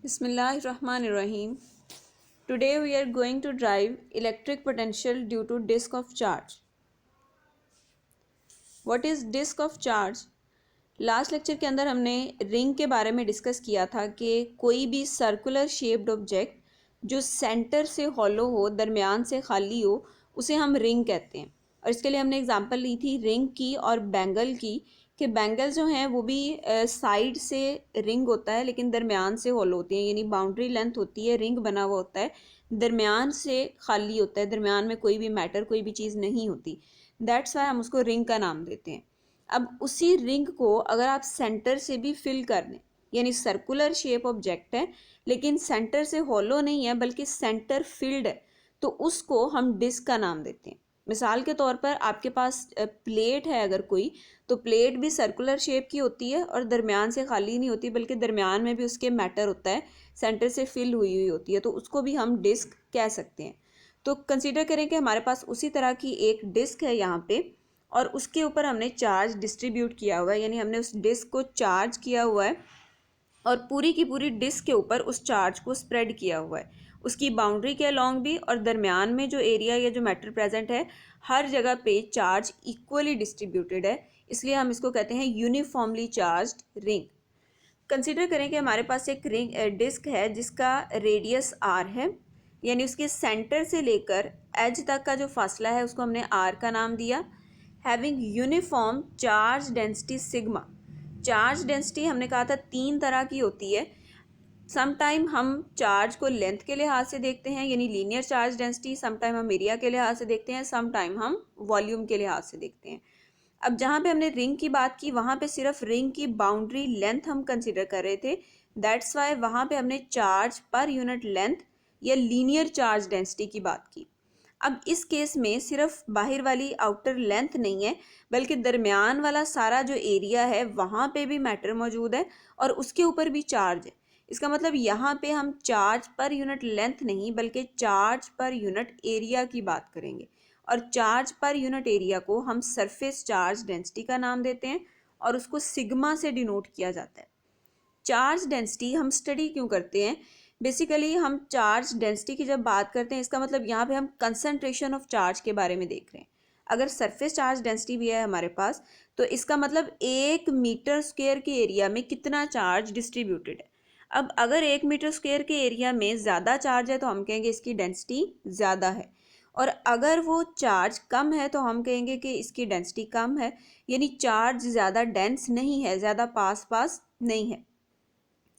Bismillahirrahmanirrahim. Today we are going to drive electric potential due to disk of charge. What is disk of charge? Last lecture के अंदर हमने ring के बारे में discuss किया था कि कोई भी सर्कुलर शेप्ड ऑब्जेक्ट जो सेंटर से हॉलो हो, दरमियान से खाली हो, उसे हम रिंग कहते हैं। और इसके लिए हमने एग्जांपल ली थी रिंग की और बैंगल की, कि बैंगल जो हैं वो भी साइड से रिंग होता है लेकिन दरमियान से हॉलो होती है, यानी बाउंड्री लेंथ होती है, रिंग बना हुआ होता है, दरमियान से खाली होता है, दरमियान में कोई भी मैटर, कोई भी चीज़ नहीं होती। दैट्स वाई हम उसको रिंग का नाम देते हैं। अब उसी रिंग को अगर आप सेंटर से भी फिल कर दें, यानी सर्कुलर शेप ऑब्जेक्ट है लेकिन सेंटर से हॉलो नहीं है बल्कि सेंटर फिल्ड है, तो उसको हम डिस्क का नाम देते हैं। मिसाल के तौर पर आपके पास प्लेट है अगर कोई, तो प्लेट भी सर्कुलर शेप की होती है और दरमियान से खाली नहीं होती बल्कि दरमियान में भी उसके मैटर होता है, सेंटर से फिल हुई हुई होती है, तो उसको भी हम डिस्क कह सकते हैं। तो कंसीडर करें कि हमारे पास उसी तरह की एक डिस्क है यहाँ पे, और उसके ऊपर हमने चार्ज डिस्ट्रीब्यूट किया हुआ है, यानी हमने उस डिस्क को चार्ज किया हुआ है और पूरी की पूरी डिस्क के ऊपर उस चार्ज को स्प्रेड किया हुआ है, उसकी बाउंड्री के अलॉन्ग भी, और दरमियान में जो एरिया या जो मैटर प्रेजेंट है हर जगह पे चार्ज इक्वली डिस्ट्रीब्यूटेड है, इसलिए हम इसको कहते हैं यूनिफॉर्मली चार्ज्ड रिंग। कंसिडर करें कि हमारे पास एक रिंग डिस्क है जिसका रेडियस आर है, यानी उसके सेंटर से लेकर एज तक का जो फासला है उसको हमने आर का नाम दिया। Having uniform charge density sigma. Charge density हमने कहा था तीन तरह की होती है। समटाइम हम चार्ज को लेंथ के लिहाज से देखते हैं, यानी लीनियर चार्ज डेंसिटी, समटाइम हम एरिया के लिहाज से देखते हैं, समटाइम हम वॉल्यूम के लिहाज से देखते हैं। अब जहाँ पे हमने रिंग की बात की वहाँ पे सिर्फ रिंग की बाउंड्री लेंथ हम कंसिडर कर रहे थे, दैट्स वाई वहाँ पे हमने चार्ज पर यूनिट लेंथ या लीनियर चार्ज डेंसिटी की बात की। अब इस केस में सिर्फ बाहर वाली आउटर लेंथ नहीं है बल्कि दरमियान वाला सारा जो एरिया है वहाँ पे भी मैटर मौजूद है और उसके ऊपर भी चार्ज है। इसका मतलब यहाँ पे हम चार्ज पर यूनिट लेंथ नहीं बल्कि चार्ज पर यूनिट एरिया की बात करेंगे, और चार्ज पर यूनिट एरिया को हम सरफेस चार्ज डेंसिटी का नाम देते हैं और उसको सिग्मा से डिनोट किया जाता है। चार्ज डेंसिटी हम स्टडी क्यों करते हैं? बेसिकली हम चार्ज डेंसिटी की जब बात करते हैं इसका मतलब यहाँ पे हम कंसंट्रेशन ऑफ चार्ज के बारे में देख रहे हैं। अगर सरफेस चार्ज डेंसिटी भी है हमारे पास तो इसका मतलब 1 मीटर स्क्वायर के एरिया में कितना चार्ज डिस्ट्रीब्यूटेड है। अब अगर 1 मीटर स्क्वायर के एरिया में ज़्यादा चार्ज है तो हम कहेंगे इसकी डेंसिटी ज़्यादा है, और अगर वो चार्ज कम है तो हम कहेंगे कि इसकी डेंसिटी कम है, यानी चार्ज ज़्यादा डेंस नहीं है, ज़्यादा पास पास नहीं है।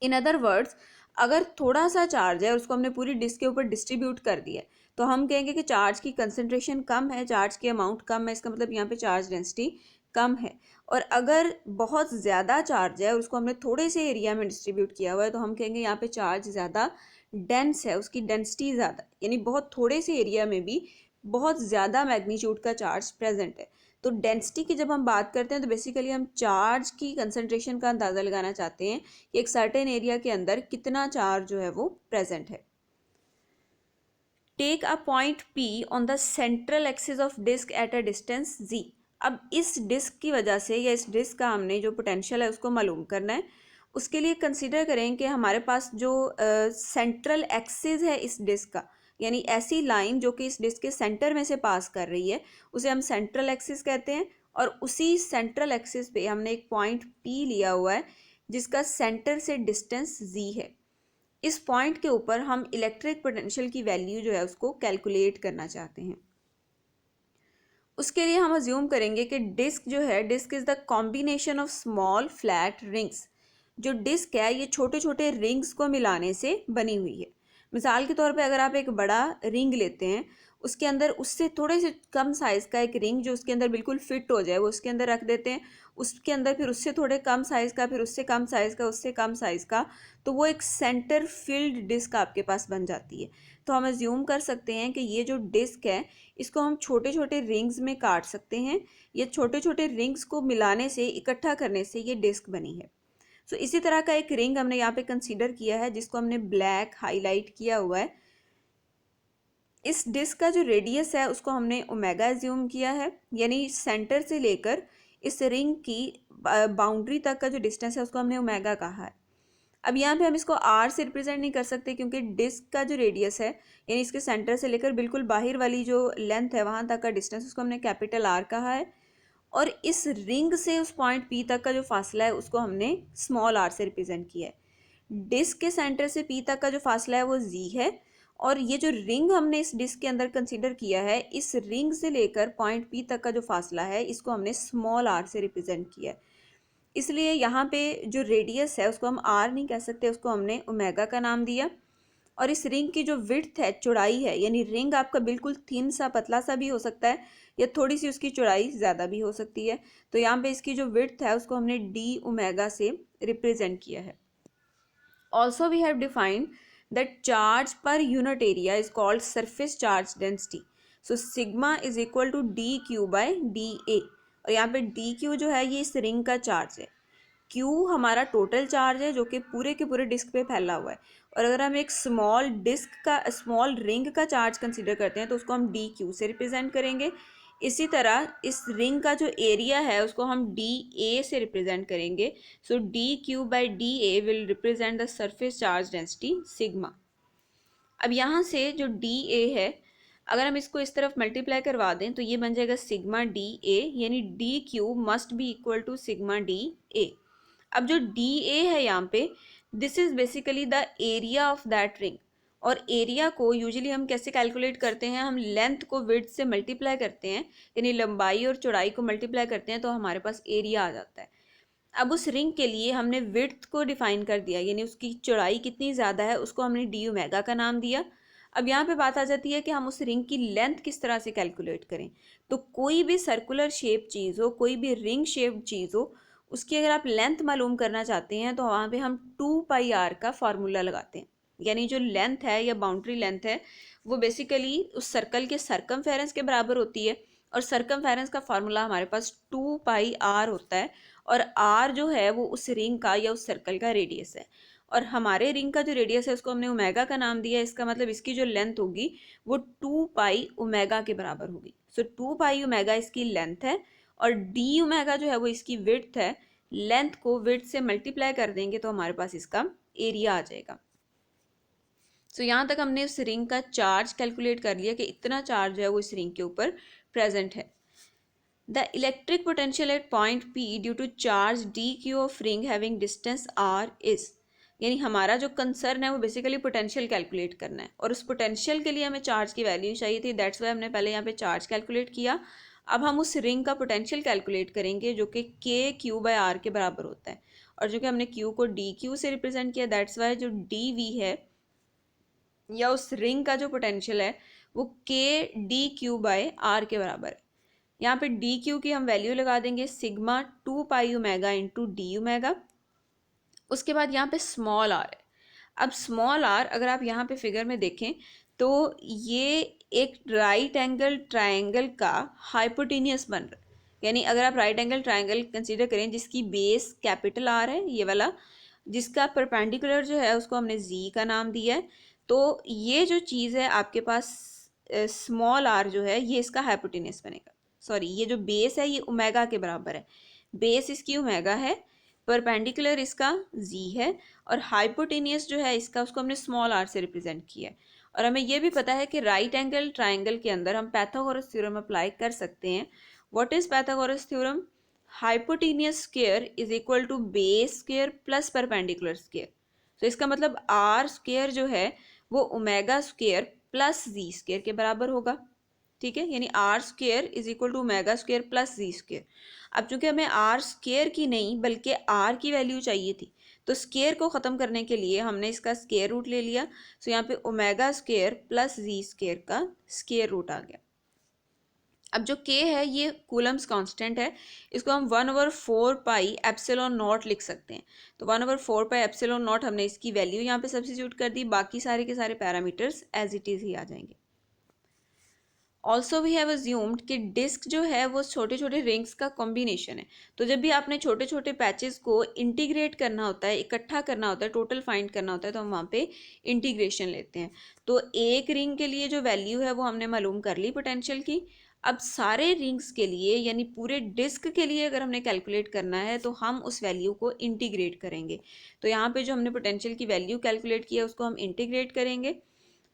इन अदर वर्ड्स, अगर थोड़ा सा चार्ज है और उसको हमने पूरी डिस्क के ऊपर डिस्ट्रीब्यूट कर दिया है तो हम कहेंगे कि चार्ज की कंसंट्रेशन कम है, चार्ज की अमाउंट कम है, इसका मतलब यहाँ पे चार्ज डेंसिटी कम है। और अगर बहुत ज़्यादा चार्ज है और उसको हमने थोड़े से एरिया में डिस्ट्रीब्यूट किया हुआ है तो हम कहेंगे यहाँ पे चार्ज ज़्यादा डेंस है, उसकी डेंसिटी ज़्यादा, यानी बहुत थोड़े से एरिया में भी बहुत ज़्यादा मैग्नीट्यूड का चार्ज प्रेजेंट है। तो डेंसिटी की जब हम बात करते हैं तो बेसिकली हम चार्ज की कंसंट्रेशन का अंदाज़ा लगाना चाहते हैं कि एक सर्टेन एरिया के अंदर कितना चार्ज जो है वो प्रेजेंट है। Take a point P on the central axis of disc at a distance Z। अब इस डिस्क की वजह से या इस डिस्क का हमने जो पोटेंशियल है उसको मालूम करना है। उसके लिए कंसीडर करें कि हमारे पास जो सेंट्रल एक्सिस है इस डिस्क का, यानी ऐसी लाइन जो कि इस डिस्क के सेंटर में से पास कर रही है उसे हम सेंट्रल एक्सिस कहते हैं, और उसी सेंट्रल एक्सिस पे हमने एक पॉइंट P लिया हुआ है जिसका सेंटर से डिस्टेंस Z है। इस पॉइंट के ऊपर हम इलेक्ट्रिक पोटेंशियल की वैल्यू जो है उसको कैलकुलेट करना चाहते हैं। उसके लिए हम अज्यूम करेंगे कि डिस्क जो है, disc is the combination of small flat rings. जो डिस्क है ये छोटे छोटे रिंग्स को मिलाने से बनी हुई है। मिसाल के तौर पे अगर आप एक बड़ा रिंग लेते हैं, उसके अंदर उससे थोड़े से कम साइज़ का एक रिंग जो उसके अंदर बिल्कुल फिट हो जाए वो उसके अंदर रख देते हैं, उसके अंदर फिर उससे थोड़े कम साइज़ का, फिर उससे कम साइज़ का, उससे कम साइज़ का, तो वो एक सेंटर फिल्ड डिस्क आपके पास बन जाती है। तो हम अज्यूम कर सकते हैं कि ये जो डिस्क है इसको हम छोटे छोटे रिंग्स में काट सकते हैं, ये छोटे छोटे रिंग्स को मिलाने से, इकट्ठा करने से ये डिस्क बनी है। सो इसी तरह का एक रिंग हमने यहाँ पे कंसीडर किया है जिसको हमने ब्लैक हाईलाइट किया हुआ है। इस डिस्क का जो रेडियस है उसको हमने ओमेगा एज्यूम किया है, यानी सेंटर से लेकर इस रिंग की बाउंड्री तक का जो डिस्टेंस है उसको हमने ओमेगा कहा है। अब यहाँ पे हम इसको आर से रिप्रेजेंट नहीं कर सकते क्योंकि डिस्क का जो रेडियस है यानी इसके सेंटर से लेकर बिल्कुल बाहर वाली जो लेंथ है वहाँ तक का डिस्टेंस उसको हमने कैपिटल आर कहा है, और इस रिंग से उस पॉइंट पी तक का जो फासला है उसको हमने स्मॉल आर से रिप्रेजेंट किया है। डिस्क के सेंटर से पी तक का जो फासला है वो जी है, और ये जो रिंग हमने इस डिस्क के अंदर कंसीडर किया है, इस रिंग से लेकर पॉइंट पी तक का जो फासला है इसको हमने स्मॉल आर से रिप्रेजेंट किया है। इसलिए यहाँ पे जो रेडियस है उसको हम आर नहीं कह सकते, उसको हमने ओमेगा का नाम दिया। और इस रिंग की जो विड्थ है, चौड़ाई है, यानी रिंग आपका बिल्कुल थिन सा पतला सा भी हो सकता है या थोड़ी सी उसकी चौड़ाई ज़्यादा भी हो सकती है, तो यहाँ पे इसकी जो विड्थ है उसको हमने डी ओमेगा से रिप्रेजेंट किया है। Also we have defined that charge per unit area is called surface charge density. So sigma is equal to D Q by D A, और यहाँ पे डी क्यू जो है ये इस रिंग का चार्ज है, क्यू हमारा टोटल चार्ज है जो कि पूरे के पूरे डिस्क पे फैला हुआ है। और अगर हम एक स्मॉल डिस्क का स्मॉल रिंग का चार्ज कंसीडर करते हैं तो उसको हम डी क्यू से रिप्रेजेंट करेंगे। इसी तरह इस रिंग का जो एरिया है उसको हम डी ए से रिप्रेजेंट करेंगे। So d Q by d A will represent the surface charge density sigma. अब यहाँ से जो डी ए है अगर हम इसको इस तरफ मल्टीप्लाई करवा दें तो ये बन जाएगा सिग्मा डी ए, यानी D Q must be equal to sigma D A. अब जो डी ए है यहाँ पे this is basically the area of that ring, और एरिया को यूजुअली हम कैसे कैलकुलेट करते हैं, हम लेंथ को विड्थ से मल्टीप्लाई करते हैं, यानी लंबाई और चौड़ाई को मल्टीप्लाई करते हैं तो हमारे पास एरिया आ जाता है। अब उस रिंग के लिए हमने विड्थ को डिफाइन कर दिया, यानी उसकी चौड़ाई कितनी ज़्यादा है उसको हमने डी ओमेगा का नाम दिया। अब यहाँ पे बात आ जाती है कि हम उस रिंग की लेंथ किस तरह से कैलकुलेट करें। तो कोई भी सर्कुलर शेप चीज़ हो, कोई भी रिंग शेप चीज़ हो, उसकी अगर आप लेंथ मालूम करना चाहते हैं तो वहाँ पे हम 2πr का फार्मूला लगाते हैं, यानी जो लेंथ है या बाउंड्री लेंथ है वो बेसिकली उस सर्कल के सरकमफेरेंस के बराबर होती है, और सरकमफेरेंस का फार्मूला हमारे पास 2πr होता है, और r जो है वो उस रिंग का या उस सर्कल का रेडियस है। और हमारे रिंग का जो रेडियस है उसको हमने ओमेगा का नाम दिया, इसका मतलब इसकी जो लेंथ होगी वो 2π ओमेगा के बराबर होगी। सो 2π ओमेगा इसकी लेंथ है, और डी ओमेगा जो है वो इसकी विड्थ है। लेंथ को विड्थ से मल्टीप्लाई कर देंगे तो हमारे पास इसका एरिया आ जाएगा। सो यहाँ तक हमने उस रिंग का चार्ज कैलकुलेट कर लिया कि इतना चार्ज है वो इस रिंग के ऊपर प्रेजेंट है। The electric potential at point P due to charge D Q of ring having distance R is, यानी हमारा जो कंसर्न है वो बेसिकली पोटेंशियल कैलकुलेट करना है, और उस पोटेंशियल के लिए हमें चार्ज की वैल्यू चाहिए थी, दैट्स वाई हमने पहले यहाँ पे चार्ज कैलकुलेट किया। अब हम उस रिंग का पोटेंशियल कैलकुलेट करेंगे जो कि के क्यू बाय आर के बराबर होता है, और जो कि हमने क्यू को डी क्यू से रिप्रेजेंट किया, दैट्स वाई जो डी वी है या उस रिंग का जो पोटेंशियल है वो के डी क्यू बाय आर के बराबर है। यहाँ पे डी क्यू की हम वैल्यू लगा देंगे sigma 2π omega into d omega. उसके बाद यहाँ पे स्मॉल आर है। अब स्मॉल आर अगर आप यहाँ पे फिगर में देखें तो ये एक राइट एंगल ट्रायंगल का हाइपोटेनियस बन रहा है, यानी अगर आप राइट एंगल ट्रायंगल कंसीडर करें जिसकी बेस कैपिटल आर है ये वाला, जिसका परपेंडिकुलर जो है उसको हमने जी का नाम दिया है, तो ये जो चीज़ है आपके पास स्मॉल आर जो है ये इसका हाइपोटेनियस बनेगा। सॉरी, ये जो बेस है ये ओमेगा के बराबर है, बेस इसकी ओमेगा है, परपेंडिकुलर इसका जी है, और हाइपोटेनियस जो है इसका उसको हमने स्मॉल आर से रिप्रेजेंट किया है। और हमें यह भी पता है कि राइट एंगल ट्रायंगल के अंदर हम पाइथागोरस थ्योरम अप्लाई कर सकते हैं। What is Pythagoras theorem? Hypotenuse square is equal to base square plus perpendicular square. तो इसका मतलब आर स्क्वायर जो है वो ओमेगा स्क्वायर प्लस जी स्क्वायर के बराबर होगा, ठीक है, यानी R square is equal to omega square plus ji square. अब चूंकि हमें आर स्क्वायर की नहीं बल्कि आर की वैल्यू चाहिए थी, तो स्क्वायर को ख़त्म करने के लिए हमने इसका स्क्वायर रूट ले लिया। सो यहाँ पे ओमेगा स्क्वायर प्लस जी स्क्वायर का स्क्वायर रूट आ गया। अब जो k है ये कूलम्स कांस्टेंट है, इसको हम 1/4π एप्सिलॉन नॉट लिख सकते हैं। तो 1/4π एप्सिलॉन नॉट हमने इसकी वैल्यू यहाँ पे सब्स्टिट्यूट कर दी, बाकी सारे के सारे पैरामीटर्स एज इट इज़ ही आ जाएंगे। ऑल्सो वी हैव अज्यूम्ड कि डिस्क जो है वो छोटे छोटे रिंग्स का कॉम्बिनेशन है। तो जब भी आपने छोटे छोटे पैचेस को इंटीग्रेट करना होता है, इकट्ठा करना होता है, टोटल फाइंड करना होता है, तो हम वहाँ पे इंटीग्रेशन लेते हैं। तो एक रिंग के लिए जो वैल्यू है वो हमने मालूम कर ली पोटेंशियल की। अब सारे रिंग्स के लिए यानी पूरे डिस्क के लिए अगर हमने कैलकुलेट करना है तो हम उस वैल्यू को इंटीग्रेट करेंगे। तो यहाँ पे जो हमने पोटेंशियल की वैल्यू कैलकुलेट किया उसको हम इंटीग्रेट करेंगे,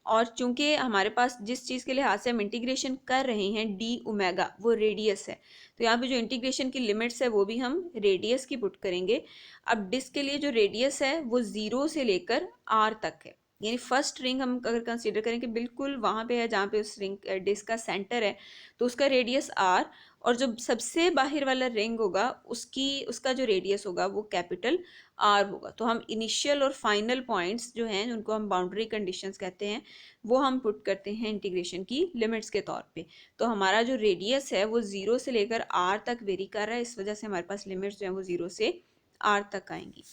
और चूंकि हमारे पास जिस चीज़ के लिहाज से हम इंटीग्रेशन कर रहे हैं डी ओमेगा वो रेडियस है, तो यहाँ पे जो इंटीग्रेशन की लिमिट्स है वो भी हम रेडियस की पुट करेंगे। अब डिस्क के लिए जो रेडियस है वो 0 से लेकर आर तक है, यानी फर्स्ट रिंग हम अगर कंसीडर करें कि बिल्कुल वहाँ पे है जहाँ पे उस रिंग डिस्क का सेंटर है, तो उसका रेडियस आर, और जो सबसे बाहर वाला रिंग होगा उसका जो रेडियस होगा वो कैपिटल आर होगा। तो हम इनिशियल और फाइनल पॉइंट्स जो हैं उनको हम बाउंड्री कंडीशंस कहते हैं, वो हम पुट करते हैं इंटीग्रेशन की लिमिट्स के तौर पे। तो हमारा जो रेडियस है वो 0 से लेकर आर तक वेरी कर रहा है, इस वजह से हमारे पास लिमिट्स जो हैं वो 0 से आर तक आएंगी।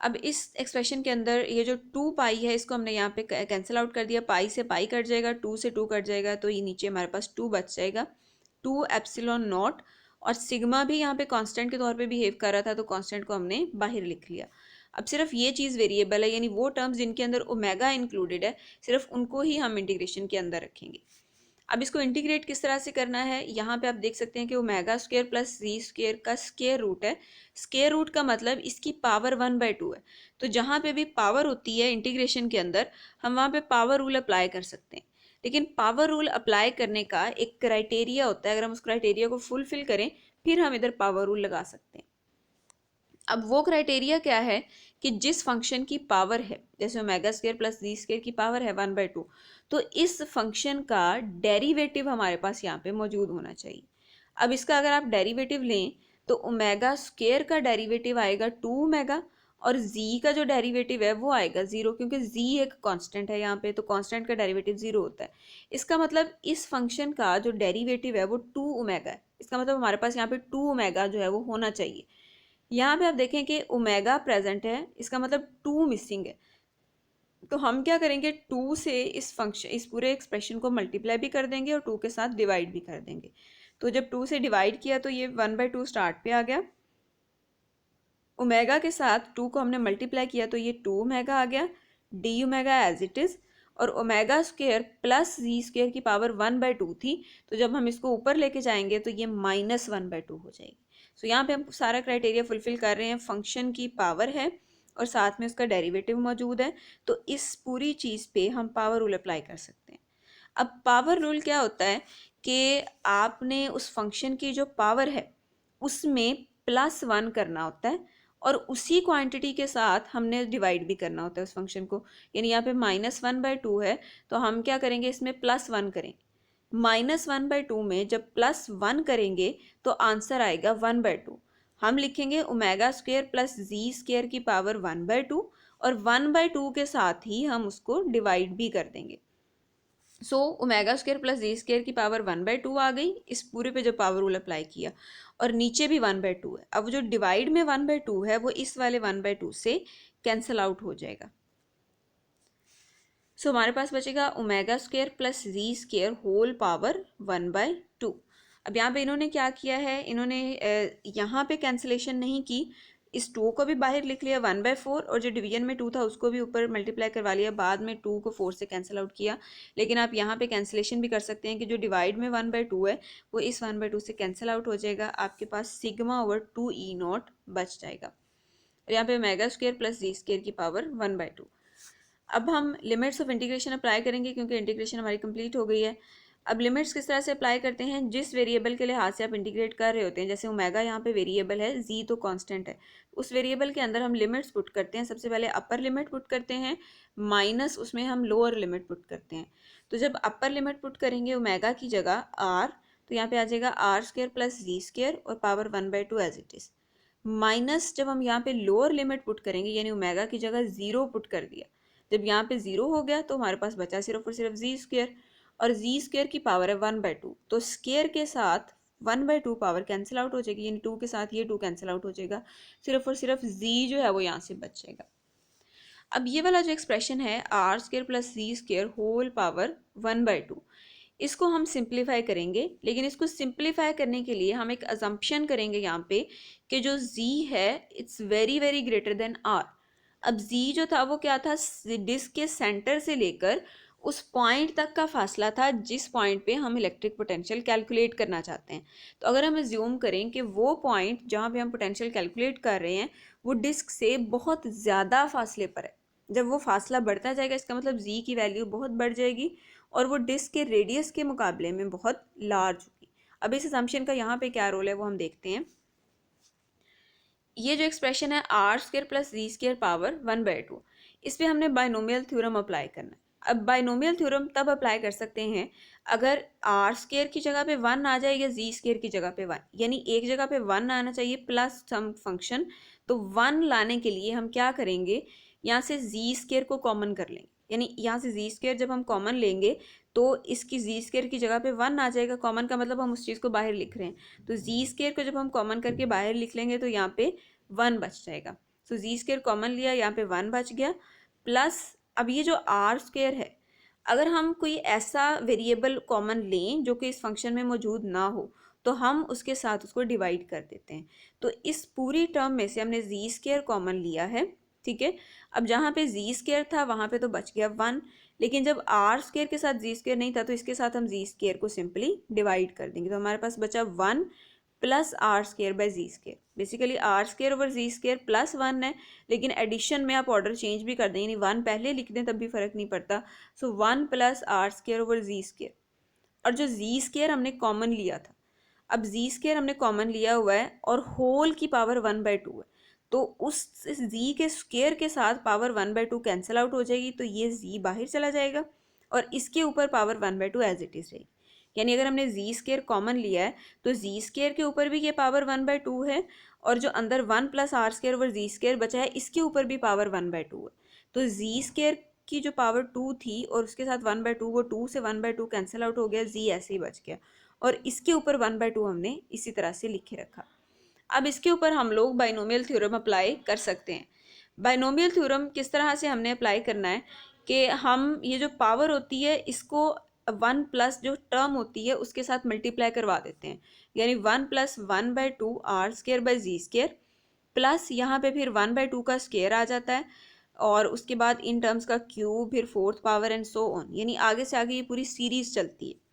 अब इस एक्सप्रेशन के अंदर ये जो 2 पाई है इसको हमने यहाँ पे कैंसिल आउट कर दिया, पाई से पाई कट जाएगा, 2 से 2 कट जाएगा, तो ये नीचे हमारे पास 2 बच जाएगा, 2 एप्सिलॉन नॉट, और सिग्मा भी यहाँ पे कांस्टेंट के तौर पे बिहेव कर रहा था तो कांस्टेंट को हमने बाहर लिख लिया। अब सिर्फ ये चीज़ वेरिएबल है, यानी वो टर्म्स जिनके अंदर ओमेगा इंक्लूडेड है सिर्फ उनको ही हम इंटीग्रेशन के अंदर रखेंगे। अब इसको इंटीग्रेट किस तरह से करना है, यहाँ पे आप देख सकते हैं कि ओमेगा स्क्वायर प्लस जी स्क्वायर का स्क्वायर रूट है। स्क्वायर रूट का मतलब इसकी पावर 1/2 है, तो जहाँ पे भी पावर होती है इंटीग्रेशन के अंदर हम वहाँ पे पावर रूल अप्लाई कर सकते हैं। लेकिन पावर रूल अप्लाई करने का एक क्राइटेरिया होता है, अगर हम उस क्राइटेरिया को फुलफिल करें फिर हम इधर पावर रूल लगा सकते हैं। अब वो क्राइटेरिया क्या है कि जिस फंक्शन की पावर है, जैसे ओमेगा स्क्वायर प्लस जी स्क्वायर की पावर है 1/2, तो इस फंक्शन का डेरिवेटिव हमारे पास यहाँ पे मौजूद होना चाहिए। अब इसका अगर आप डेरिवेटिव लें तो ओमेगा स्क्वायर का डेरिवेटिव आएगा 2 ओमेगा, और z का जो डेरिवेटिव है वो आएगा 0, क्योंकि z एक कांस्टेंट है यहाँ पे, तो कांस्टेंट का डेरिवेटिव 0 होता है। इसका मतलब इस फंक्शन का जो डेरिवेटिव है वो 2 ओमेगा है, इसका मतलब हमारे पास यहाँ पे 2 ओमेगा जो है वो होना चाहिए। यहाँ पे आप देखें कि ओमेगा प्रेजेंट है, इसका मतलब 2 मिसिंग है, तो हम क्या करेंगे 2 से इस पूरे एक्सप्रेशन को मल्टीप्लाई भी कर देंगे और 2 के साथ डिवाइड भी कर देंगे। तो जब 2 से डिवाइड किया तो ये 1/2 स्टार्ट पे आ गया, ओमेगा के साथ 2 को हमने मल्टीप्लाई किया तो ये 2 ओमेगा आ गया, D omega as it is, और ओमेगा स्क्वायर प्लस जी स्क्वायर की पावर 1/2 थी, तो जब हम इसको ऊपर लेके जाएंगे तो ये -1/2 हो जाएगी। सो यहाँ पे हम सारा क्राइटेरिया फुलफिल कर रहे हैं, फंक्शन की पावर है और साथ में उसका डेरिवेटिव मौजूद है, तो इस पूरी चीज़ पे हम पावर रूल अप्लाई कर सकते हैं। अब पावर रूल क्या होता है कि आपने उस फंक्शन की जो पावर है उसमें +1 करना होता है, और उसी क्वांटिटी के साथ हमने डिवाइड भी करना होता है उस फंक्शन को। यानी यहाँ पे -1/2 है तो हम क्या करेंगे, इसमें +1 करेंगे। -1/2 में जब +1 करेंगे तो आंसर आएगा 1/2। हम लिखेंगे ओमेगा स्क्वायर प्लस जी स्क्वायर की पावर 1/2, और 1/2 के साथ ही हम उसको डिवाइड भी कर देंगे। सो ओमेगा स्क्वायर प्लस जी स्क्वायर की पावर 1/2 आ गई, इस पूरे पे जो पावर रूल अप्लाई किया, और नीचे भी 1/2 है। अब जो डिवाइड में 1/2 है वो इस वाले 1/2 से कैंसिल आउट हो जाएगा। सो हमारे पास बचेगा ओमेगा स्क्वायर प्लस जी स्क्वायर होल पावर 1/2। अब यहाँ पे इन्होंने क्या किया है, इन्होंने यहाँ पे कैंसिलेशन नहीं की, इस 2 को भी बाहर लिख लिया 1/4, और जो डिवीजन में 2 था उसको भी ऊपर मल्टीप्लाई करवा लिया, बाद में 2 को 4 से कैंसिल आउट किया। लेकिन आप यहाँ पे कैंसिलेशन भी कर सकते हैं कि जो डिवाइड में 1/2 है वो इस 1/2 से कैंसिल आउट हो जाएगा, आपके पास सिग्मा ओवर 2E0 बच जाएगा, और यहाँ पे ओमेगा स्क्वायर प्लस जी स्क्वायर की पावर 1/2। अब हम लिमिट्स ऑफ इंटीग्रेशन अप्लाई करेंगे क्योंकि इंटीग्रेशन हमारी कंप्लीट हो गई है। अब लिमिट्स किस तरह से अप्लाई करते हैं, जिस वेरिएबल के लिहाज से आप इंटीग्रेट कर रहे होते हैं, जैसे ओमेगा यहाँ पे वेरिएबल है, जी तो कांस्टेंट है, उस वेरिएबल के अंदर हम लिमिट्स पुट करते हैं। सबसे पहले अपर लिमिट पुट करते हैं, माइनस उसमें हम लोअर लिमिट पुट करते हैं। तो जब अपर लिमिट पुट करेंगे ओमेगा की जगह आर, तो यहाँ पे आ जाएगा आर स्क्वायर प्लस जी स्क्वायर और power 1/2 as it is, minus जब हम यहाँ पे लोअर लिमिट पुट करेंगे यानी ओमेगा की जगह 0 पुट कर दिया, जब यहाँ पे 0 हो गया तो हमारे पास बचा सिर्फ और सिर्फ जी स्क्वायर, और जी स्क्वायर की पावर है 1/2, तो स्क्वायर के साथ 1/2 पावर कैंसिल आउट हो जाएगी, यानी 2 के साथ ये 2 कैंसिल आउट हो जाएगा, सिर्फ और सिर्फ जी जो है वो यहाँ से बच जाएगा। अब ये वाला जो एक्सप्रेशन है आर स्क्वायर प्लस जी स्क्वायर होल पावर 1/2, इसको हम सिंप्लीफाई करेंगे, लेकिन इसको सिंप्लीफाई करने के लिए हम एक अजम्पशन करेंगे यहाँ पे कि जो z है it's very very greater than r। अब z जो था वो क्या था, डिस्क के सेंटर से लेकर उस पॉइंट तक का फासला था जिस पॉइंट पे हम इलेक्ट्रिक पोटेंशियल कैलकुलेट करना चाहते हैं। तो अगर हम एज्यूम करें कि वो पॉइंट जहाँ पे हम पोटेंशियल कैलकुलेट कर रहे हैं वो डिस्क से बहुत ज़्यादा फासले पर है, जब वो फासला बढ़ता जाएगा इसका मतलब जी की वैल्यू बहुत बढ़ जाएगी और वो डिस्क के रेडियस के मुकाबले में बहुत लार्ज होगी। अब इस असम्पशन का यहाँ पे क्या रोल है वो हम देखते हैं। ये जो एक्सप्रेशन है R square plus G square power 1/2, इस पर हमने बाइनोमियल थ्योरम अप्लाई करना है। अब बाइनोमियल थ्योरम तब अप्लाई कर सकते हैं अगर आर स्क्र की जगह पे 1 आ जाए या जी स्क्र की जगह पे 1, यानी एक जगह पे 1 आना चाहिए प्लस सम फंक्शन। तो 1 लाने के लिए हम क्या करेंगे, यहाँ से जी स्क्र को कॉमन कर लेंगे, यानी यहाँ से जी स्क्र जब हम कॉमन लेंगे तो इसकी जी स्क्र की जगह पे 1 आ जाएगा। कॉमन का मतलब हम उस चीज़ को बाहर लिख रहे हैं, तो जी स्क्र को जब हम कॉमन करके बाहर लिख लेंगे तो यहाँ पे 1 बच जाएगा। सो जी स्क्र कॉमन लिया, यहाँ पे 1 बच गया। प्लस अब ये जो आर स्क्र है, अगर हम कोई ऐसा वेरिएबल कॉमन लें जो कि इस फंक्शन में मौजूद ना हो तो हम उसके साथ उसको डिवाइड कर देते हैं। तो इस पूरी टर्म में से हमने जी स्क्र कॉमन लिया है, ठीक है। अब जहाँ पे जी स्क्र था वहाँ पे तो बच गया 1, लेकिन जब आर स्क्र के साथ जी स्क्र नहीं था तो इसके साथ हम जी स्क्र को सिंपली डिवाइड कर देंगे। तो हमारे पास बचा 1 plus R square by G square. Basically R square over G square plus 1 है, लेकिन एडिशन में आप ऑर्डर चेंज भी कर दें, यानी 1 पहले लिख दें तब भी फर्क नहीं पड़ता। So 1 plus R square over G square, और जो जी स्क्र हमने कॉमन लिया था, अब जी स्क्र हमने कॉमन लिया हुआ है और होल की पावर 1/2 है, तो उस जी के स्क्र के साथ पावर 1/2 कैंसिल आउट हो जाएगी, तो ये जी बाहर चला जाएगा और इसके ऊपर पावर 1/2 एज इट इज रहेगी। यानी अगर हमने जी स्क्र कॉमन लिया है तो जी स्क्र के ऊपर भी ये पावर 1/2 है, और जो अंदर 1 plus R square over G square बचा है इसके ऊपर भी पावर 1/2 है। तो जी स्क्र की जो पावर 2 थी और उसके साथ 1/2, वो 2 से 1/2 कैंसिल आउट हो गया, जी ऐसे ही बच गया, और इसके ऊपर 1/2 हमने इसी तरह से लिखे रखा। अब इसके ऊपर हम लोग बाइनोमियल थ्योरम अप्लाई कर सकते हैं। बाइनोमियल थ्योरम किस तरह से हमने अप्लाई करना है कि हम ये जो पावर होती है इसको 1 प्लस जो टर्म होती है उसके साथ मल्टीप्लाई करवा देते हैं, यानी 1 plus 1/2 R square by G square, plus यहाँ पे फिर 1/2 का स्क्र आ जाता है, और उसके बाद इन टर्म्स का क्यूब, फिर fourth power and so on, यानी आगे से आगे ये पूरी सीरीज चलती है।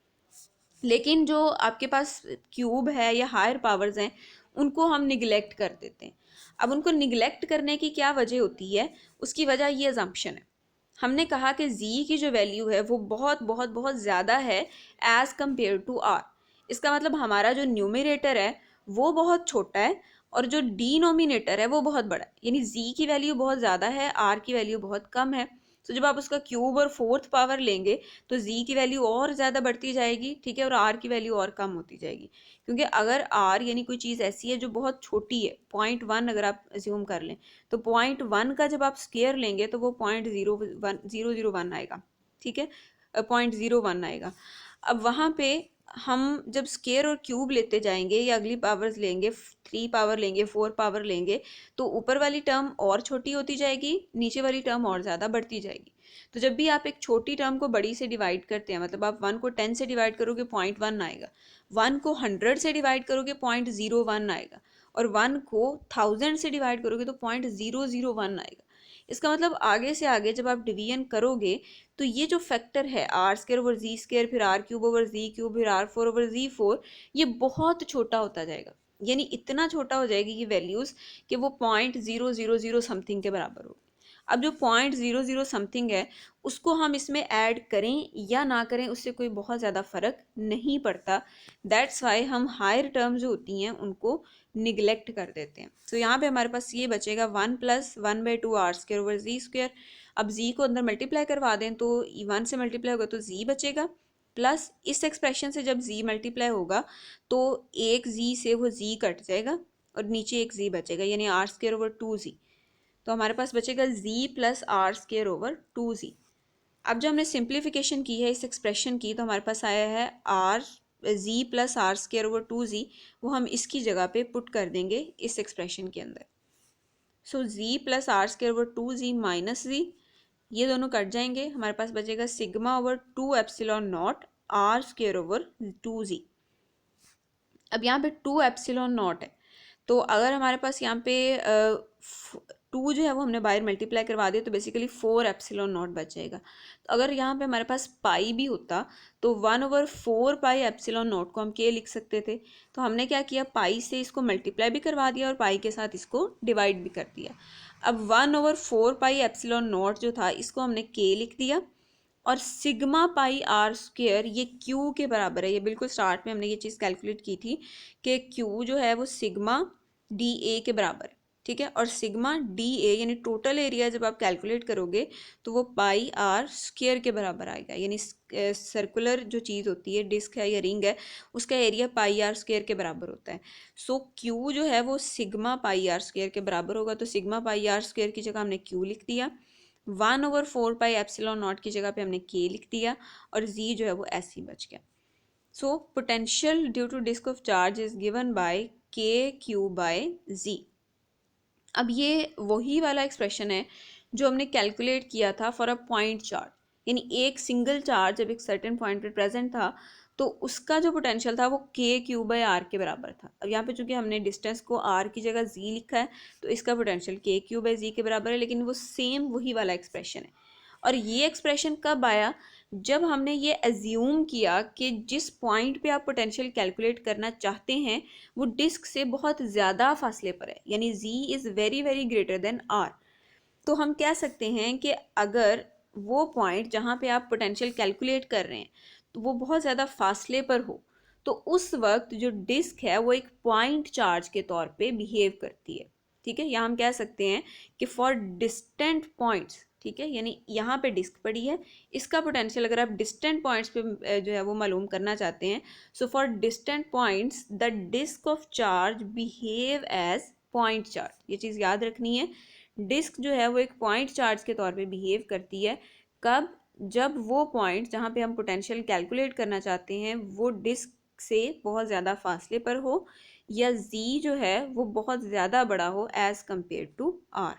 लेकिन जो आपके पास क्यूब है या हायर पावर्स हैं उनको हम निगलेक्ट कर देते हैं। अब उनको निगलेक्ट करने की क्या वजह होती है, उसकी वजह ये अजम्पशन है। हमने कहा कि जी की जो वैल्यू है वो बहुत बहुत बहुत ज़्यादा है एज़ कम्पेयर टू आर। इसका मतलब हमारा जो न्यूमरेटर है वो बहुत छोटा है और जो डिनोमिनेटर है वो बहुत बड़ा है, यानी जी की वैल्यू बहुत ज़्यादा है, आर की वैल्यू बहुत कम है। तो जब आप उसका क्यूब और फोर्थ पावर लेंगे तो जी की वैल्यू और ज़्यादा बढ़ती जाएगी, ठीक है, और आर की वैल्यू और कम होती जाएगी। क्योंकि अगर आर यानी कोई चीज़ ऐसी है जो बहुत छोटी है, 0.1 अगर आप अज्यूम कर लें, तो 0.1 का जब आप स्क्वायर लेंगे तो वो 0.001 आएगा, ठीक है, 0.01 आएगा। अब वहाँ पे हम जब स्क्वायर और क्यूब लेते जाएंगे या अगली पावर्स लेंगे, 3 पावर लेंगे, 4 पावर लेंगे, तो ऊपर वाली टर्म और छोटी होती जाएगी, नीचे वाली टर्म और ज़्यादा बढ़ती जाएगी। तो जब भी आप एक छोटी टर्म को बड़ी से डिवाइड करते हैं, मतलब आप 1 को 10 से डिवाइड करोगे 0.1 आएगा, 1 को 100 से डिवाइड करोगे 0.01 आएगा, और 1 को 1000 से डिवाइड करोगे तो 0.001 आएगा। इसका मतलब आगे से आगे जब आप डिवीजन करोगे तो ये जो फैक्टर है आर स्क्वायर ओवर जी स्क्वायर, फिर R cube over z cube, फिर R four over z four, ये बहुत छोटा होता जाएगा, यानी इतना छोटा हो जाएगी ये वैल्यूज़ कि वो 0.000 समथिंग के बराबर होगी। अब जो 0.00 समथिंग है उसको हम इसमें ऐड करें या ना करें उससे कोई बहुत ज़्यादा फ़र्क नहीं पड़ता। दैट्स वाई हम हायर टर्म जो होती हैं उनको निगलेक्ट कर देते हैं। तो यहाँ पे हमारे पास ये बचेगा 1 प्लस 1/2 आर स्क्वायर ओवर जी स्क्वायर। अब जी को अंदर मल्टीप्लाई करवा दें तो 1 से मल्टीप्लाई होगा तो जी बचेगा, प्लस इस एक्सप्रेशन से जब जी मल्टीप्लाई होगा तो एक जी से वो जी कट जाएगा और नीचे एक जी बचेगा, यानी आर स्क्वायर ओवर 2z। तो हमारे पास बचेगा z plus R square over 2z। अब जो हमने सिंप्लीफिकेशन की है इस एक्सप्रेशन की, तो हमारे पास आया है R z plus R square over 2z, वो हम इसकी जगह पे पुट कर देंगे इस एक्सप्रेशन के अंदर। So z plus R square over 2z minus z, ये दोनों कट जाएंगे, हमारे पास बचेगा sigma over 2 epsilon naught R square over 2z। अब यहाँ पे 2 एप्सिलॉन नॉट है, तो अगर हमारे पास यहाँ पे 2 जो है वो हमने बाहर मल्टीप्लाई करवा दिया, तो बेसिकली 4 एप्सिलॉन नॉट बच जाएगा। तो अगर यहाँ पे हमारे पास पाई भी होता तो 1/4 पाई एप्सिलॉन नॉट को हम के लिख सकते थे। तो हमने क्या किया, पाई से इसको मल्टीप्लाई भी करवा दिया और पाई के साथ इसको डिवाइड भी कर दिया। अब 1/4 पाई एप्सिलॉन नॉट जो था इसको हमने के लिख दिया, और सिग्मा पाई आर स्क्वेयर ये क्यू के बराबर है। ये बिल्कुल स्टार्ट में हमने ये चीज़ कैलकुलेट की थी कि क्यू जो है वो सिग्मा डी ए के बराबर है, ठीक है। और सिग्मा डी ए यानी टोटल एरिया जब आप कैलकुलेट करोगे तो वो पाई आर स्क्वेयर के बराबर आएगा। यानी सर्कुलर जो चीज़ होती है, डिस्क है या रिंग है, उसका एरिया पाई आर स्क्वेयर के बराबर होता है। सो क्यू जो है वो सिग्मा पाई आर स्क्वेयर के बराबर होगा। तो सिग्मा पाई आर स्क्वेयर की जगह हमने क्यू लिख दिया, 1/4 पाई एप्सिलॉन नॉट की जगह पे हमने के लिख दिया, और जी जो है वो ऐसे ही बच गया। So potential due to disc of charge is given by K Q by G. अब ये वही वाला एक्सप्रेशन है जो हमने कैलकुलेट किया था फॉर अ पॉइंट चार्ज, यानी एक सिंगल चार्ज जब एक सर्टेन पॉइंट पे प्रेजेंट था तो उसका जो पोटेंशियल था वो के क्यू बाय आर के बराबर था। अब यहाँ पे चूंकि हमने डिस्टेंस को आर की जगह जी लिखा है तो इसका पोटेंशियल के क्यू बाय जी के बराबर है, लेकिन वो सेम वही वाला एक्सप्रेशन है। और ये एक्सप्रेशन कब आया, जब हमने ये एज्यूम किया कि जिस पॉइंट पे आप पोटेंशियल कैलकुलेट करना चाहते हैं वो डिस्क से बहुत ज़्यादा फासले पर है, यानी z is very very greater than r। तो हम कह सकते हैं कि अगर वो पॉइंट जहाँ पे आप पोटेंशियल कैलकुलेट कर रहे हैं तो वो बहुत ज़्यादा फासले पर हो, तो उस वक्त जो डिस्क है वो एक पॉइंट चार्ज के तौर पे बिहेव करती है, ठीक है। या हम कह सकते हैं कि फॉर डिस्टेंट पॉइंट्स, ठीक है, यानी यहाँ पे डिस्क पड़ी है, इसका पोटेंशियल अगर आप डिस्टेंट पॉइंट्स पे जो है वो मालूम करना चाहते हैं, so for distant points the disc of charge behave as point charge. ये चीज़ याद रखनी है, डिस्क जो है वो एक पॉइंट चार्ज के तौर पे बिहेव करती है। कब, जब वो पॉइंट जहाँ पे हम पोटेंशियल कैलकुलेट करना चाहते हैं वो डिस्क से बहुत ज़्यादा फासले पर हो, या z जो है वो बहुत ज़्यादा बड़ा हो एज़ कम्पेयर टू r।